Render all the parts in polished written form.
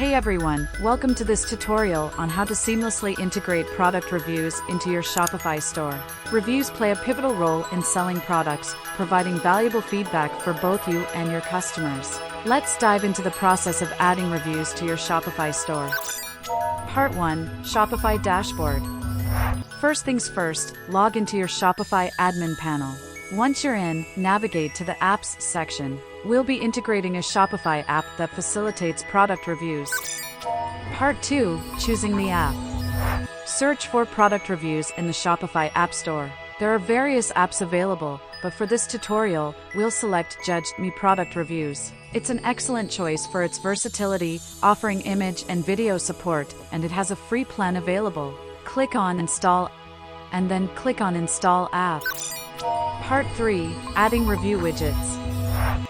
Hey everyone, welcome to this tutorial on how to seamlessly integrate product reviews into your Shopify store. Reviews play a pivotal role in selling products, providing valuable feedback for both you and your customers. Let's dive into the process of adding reviews to your Shopify store. Part 1, Shopify Dashboard. First things first, log into your Shopify admin panel. Once you're in, navigate to the Apps section. We'll be integrating a Shopify app that facilitates product reviews. Part 2, choosing the app. Search for product reviews in the Shopify App Store. There are various apps available, but for this tutorial, we'll select Judge Me Product Reviews. It's an excellent choice for its versatility, offering image and video support, and it has a free plan available. Click on Install, and then click on Install App. Part 3, adding review widgets.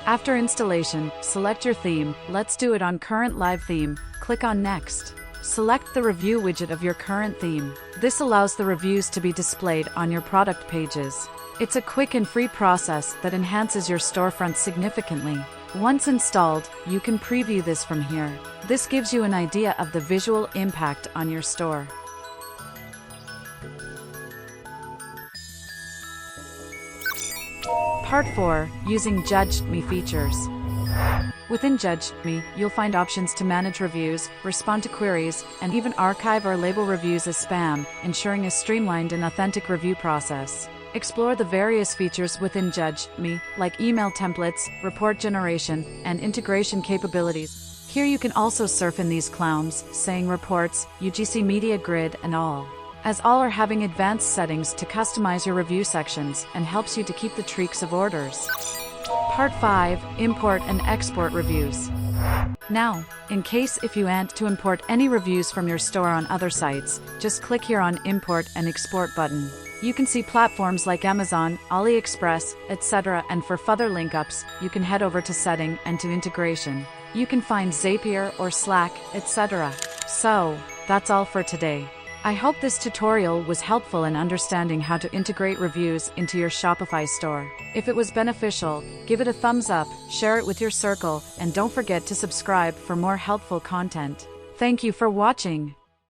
After installation, select your theme. Let's do it on Current Live Theme. Click on Next. Select the review widget of your current theme. This allows the reviews to be displayed on your product pages. It's a quick and free process that enhances your storefront significantly. Once installed, you can preview this from here. This gives you an idea of the visual impact on your store. Part 4, using Judge Me features. Within Judge Me, you'll find options to manage reviews, respond to queries, and even archive or label reviews as spam, ensuring a streamlined and authentic review process. Explore the various features within Judge Me, like email templates, report generation, and integration capabilities. Here you can also surf in these clowns, saying reports, UGC media grid, and all. As all are having advanced settings to customize your review sections and helps you to keep the streaks of orders. Part 5, import and export reviews. Now, in case if you want to import any reviews from your store on other sites, just click here on Import and Export button. You can see platforms like Amazon, AliExpress, etc. And for further link ups, you can head over to Setting and to Integration. You can find Zapier or Slack, etc. So, that's all for today. I hope this tutorial was helpful in understanding how to integrate reviews into your Shopify store. If it was beneficial, give it a thumbs up, share it with your circle, and don't forget to subscribe for more helpful content. Thank you for watching.